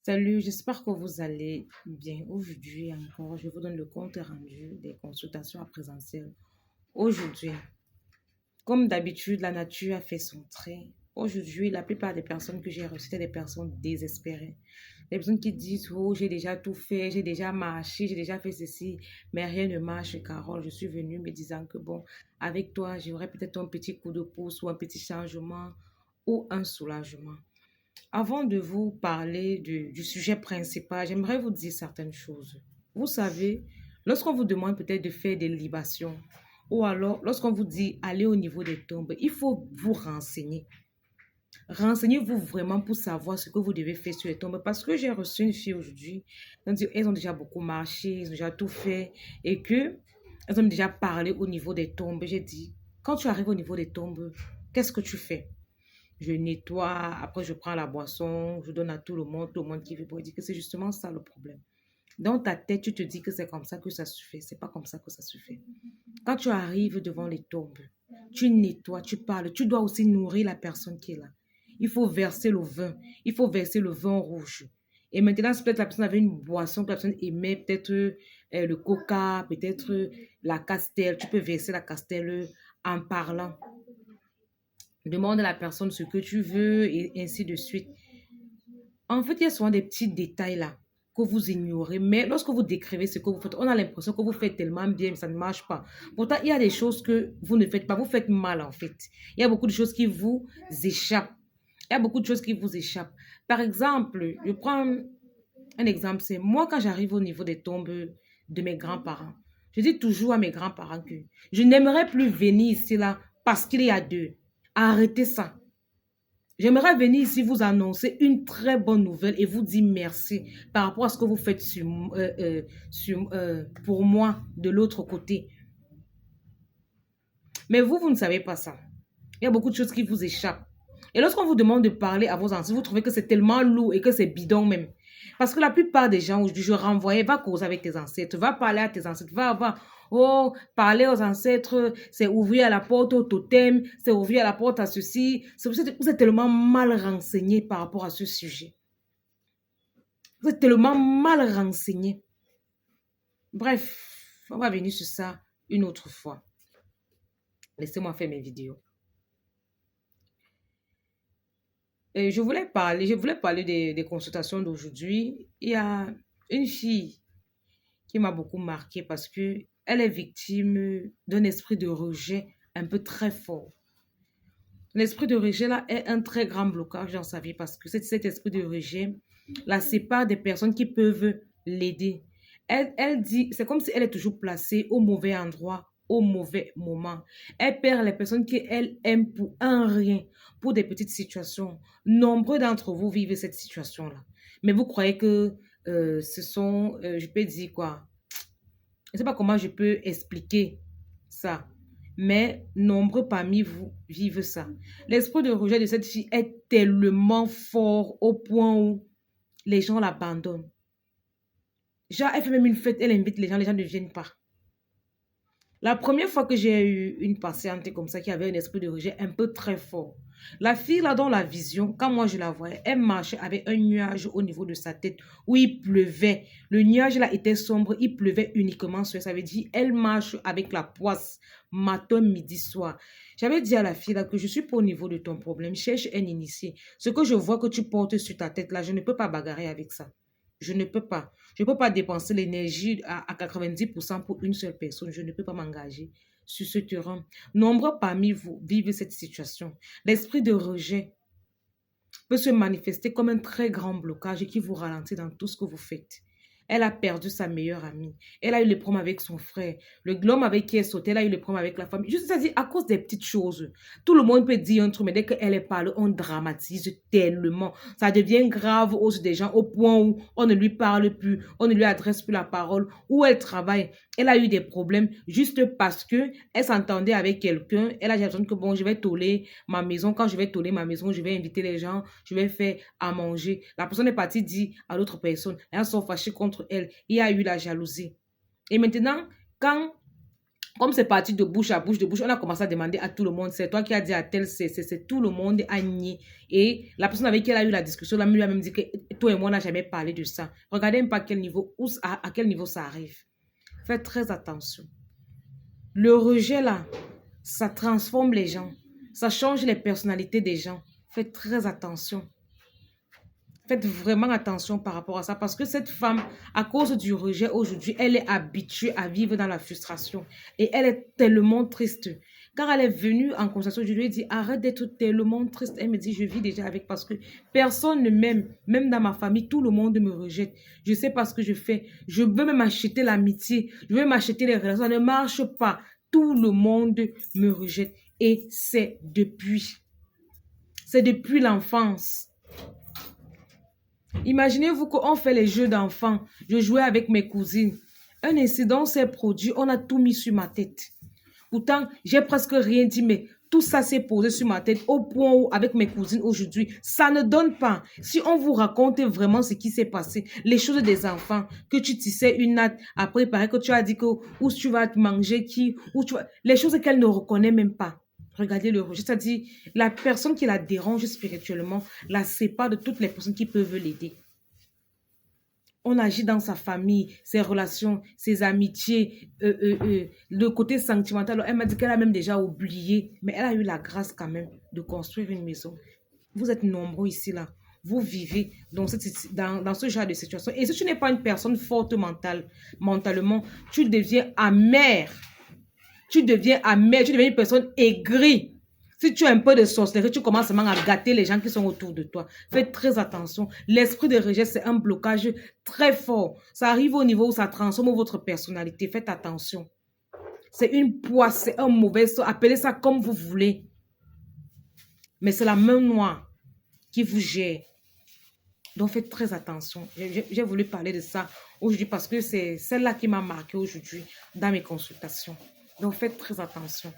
Salut, j'espère que vous allez bien. Aujourd'hui encore, je vous donne le compte rendu des consultations à présentiel. Aujourd'hui, comme d'habitude, la nature a fait son trait. Aujourd'hui, la plupart des personnes que j'ai reçues, c'est des personnes désespérées. Des personnes qui disent, oh, j'ai déjà tout fait, j'ai déjà marché, j'ai déjà fait ceci, mais rien ne marche, Carole. Je suis venue me disant que bon, avec toi, j'aurais peut-être un petit coup de pouce ou un petit changement ou un soulagement. Avant de vous parler du sujet principal, j'aimerais vous dire certaines choses. Vous savez, lorsqu'on vous demande peut-être de faire des libations, ou alors lorsqu'on vous dit aller au niveau des tombes, il faut vous renseigner. Renseignez-vous vraiment pour savoir ce que vous devez faire sur les tombes. Parce que j'ai reçu une fille aujourd'hui, elles ont déjà beaucoup marché, elles ont déjà tout fait, et que elles ont déjà parlé au niveau des tombes. J'ai dit, quand tu arrives au niveau des tombes, qu'est-ce que tu fais? Je nettoie, après je prends la boisson, je donne à tout le monde qui veut boire. Il dit que c'est justement ça le problème. Dans ta tête, tu te dis que c'est comme ça que ça se fait. C'est pas comme ça que ça se fait. Quand tu arrives devant les tombes, tu nettoies, tu parles, tu dois aussi nourrir la personne qui est là. Il faut verser le vin. Il faut verser le vin rouge. Et maintenant, si peut-être la personne avait une boisson que la personne aimait, peut-être le coca, peut-être la castelle, tu peux verser la castelle en parlant. Demande à la personne ce que tu veux et ainsi de suite. En fait, il y a souvent des petits détails là que vous ignorez, mais lorsque vous décrivez ce que vous faites, on a l'impression que vous faites tellement bien, mais ça ne marche pas. Pourtant, il y a des choses que vous ne faites pas, vous faites mal en fait. Il y a beaucoup de choses qui vous échappent. Il y a beaucoup de choses qui vous échappent. Par exemple, je prends un exemple, c'est moi quand j'arrive au niveau des tombes de mes grands-parents. Je dis toujours à mes grands-parents que je n'aimerais plus venir ici là parce qu'il y a deux. Arrêtez ça. J'aimerais venir ici vous annoncer une très bonne nouvelle et vous dire merci par rapport à ce que vous faites pour moi de l'autre côté. Mais vous ne savez pas ça. Il y a beaucoup de choses qui vous échappent. Et lorsqu'on vous demande de parler à vos ancêtres, vous trouvez que c'est tellement lourd et que c'est bidon même. Parce que la plupart des gens, aujourd'hui, je renvoyais, va causer avec tes ancêtres, va parler à tes ancêtres, oh, parler aux ancêtres, c'est ouvrir la porte au totem, c'est ouvrir la porte à ceci. C'est pour ça que vous êtes tellement mal renseigné par rapport à ce sujet. Vous êtes tellement mal renseigné. Bref, on va venir sur ça une autre fois. Laissez-moi faire mes vidéos. Et je voulais parler des consultations d'aujourd'hui. Il y a une fille qui m'a beaucoup marquée parce que elle est victime d'un esprit de rejet un peu très fort. L'esprit de rejet là est un très grand blocage dans sa vie parce que cet esprit de rejet la sépare des personnes qui peuvent l'aider. Elle dit, c'est comme si elle est toujours placée au mauvais endroit, au mauvais moment. Elle perd les personnes qu'elle aime pour un rien, pour des petites situations. Nombreux d'entre vous vivent cette situation-là. Mais vous croyez que je peux dire quoi? Je ne sais pas comment je peux expliquer ça, mais nombreux parmi vous vivent ça. L'esprit de rejet de cette fille est tellement fort au point où les gens l'abandonnent. Genre, elle fait même une fête, elle invite les gens ne viennent pas. La première fois que j'ai eu une patiente comme ça qui avait un esprit de rejet un peu très fort, la fille là dans la vision, quand moi je la voyais, elle marchait avec un nuage au niveau de sa tête où il pleuvait. Le nuage là était sombre, il pleuvait uniquement sur elle. Ça veut dire elle marche avec la poisse matin, midi, soir. J'avais dit à la fille là que je suis pas au niveau de ton problème, cherche un initié. Ce que je vois que tu portes sur ta tête là, je ne peux pas bagarrer avec ça. Je ne peux pas. Je ne peux pas dépenser l'énergie à 90% pour une seule personne. Je ne peux pas m'engager sur ce terrain. Nombreux parmi vous vivent cette situation. L'esprit de rejet peut se manifester comme un très grand blocage qui vous ralentit dans tout ce que vous faites. Elle a perdu sa meilleure amie. Elle a eu le problème avec son frère. L'homme avec qui elle sautait, elle a eu le problème avec la famille. Juste c'est-à-dire à cause des petites choses. Tout le monde peut dire un truc, mais dès qu'elle parle, on dramatise tellement. Ça devient grave aux des gens au point où on ne lui parle plus, on ne lui adresse plus la parole. Où elle travaille, elle a eu des problèmes juste parce que elle s'entendait avec quelqu'un. Elle a l'impression que bon, je vais toller ma maison. Quand je vais toller ma maison, je vais inviter les gens, je vais faire à manger. La personne est partie dire à l'autre personne, elles sont fâchées contre elle. Il y a eu la jalousie. Et maintenant, quand Comme c'est parti de bouche à bouche, on a commencé à demander à tout le monde. C'est toi qui as dit à tel, c'est tout le monde a nié. Et la personne avec qui elle a eu la discussion, là, lui a même dit que toi et moi, on n'a jamais parlé de ça. Regardez même pas à quel niveau, à quel niveau ça arrive. Faites très attention. Le rejet, là, ça transforme les gens. Ça change les personnalités des gens. Faites très attention. Faites vraiment attention par rapport à ça parce que cette femme, à cause du rejet aujourd'hui, elle est habituée à vivre dans la frustration et elle est tellement triste. Quand elle est venue en conversation, je lui ai dit arrête d'être tellement triste. Elle me dit je vis déjà avec parce que personne ne m'aime, même dans ma famille, tout le monde me rejette. Je sais pas ce que je fais. Je veux même acheter l'amitié, je veux m'acheter les relations, ça ne marche pas. Tout le monde me rejette et c'est depuis l'enfance. Imaginez-vous qu'on fait les jeux d'enfants. Je jouais avec mes cousines. Un incident s'est produit. On a tout mis sur ma tête. Pourtant, j'ai presque rien dit, mais tout ça s'est posé sur ma tête au point où, avec mes cousines aujourd'hui, ça ne donne pas. Si on vous raconte vraiment ce qui s'est passé, les choses des enfants, que tu tissais une natte, après, il paraît que tu as dit que où tu vas te manger qui, où tu vas, les choses qu'elle ne reconnaît même pas. Regardez le rejet, c'est-à-dire la personne qui la dérange spirituellement la sépare de toutes les personnes qui peuvent l'aider. On agit dans sa famille, ses relations, ses amitiés, le côté sentimental. Elle m'a dit qu'elle a même déjà oublié, mais elle a eu la grâce quand même de construire une maison. Vous êtes nombreux ici, là. Vous vivez dans ce genre de situation. Et si tu n'es pas une personne forte mentalement, tu deviens amer. Tu deviens une personne aigrie. Si tu as un peu de sorcellerie, tu commences seulement à gâter les gens qui sont autour de toi. Faites très attention. L'esprit de rejet, c'est un blocage très fort. Ça arrive au niveau où ça transforme votre personnalité. Faites attention. C'est une poisse, c'est un mauvais sort. Appelez ça comme vous voulez. Mais c'est la main noire qui vous gère. Donc faites très attention. J'ai voulu parler de ça aujourd'hui parce que c'est celle-là qui m'a marqué aujourd'hui dans mes consultations. Donc faites très attention.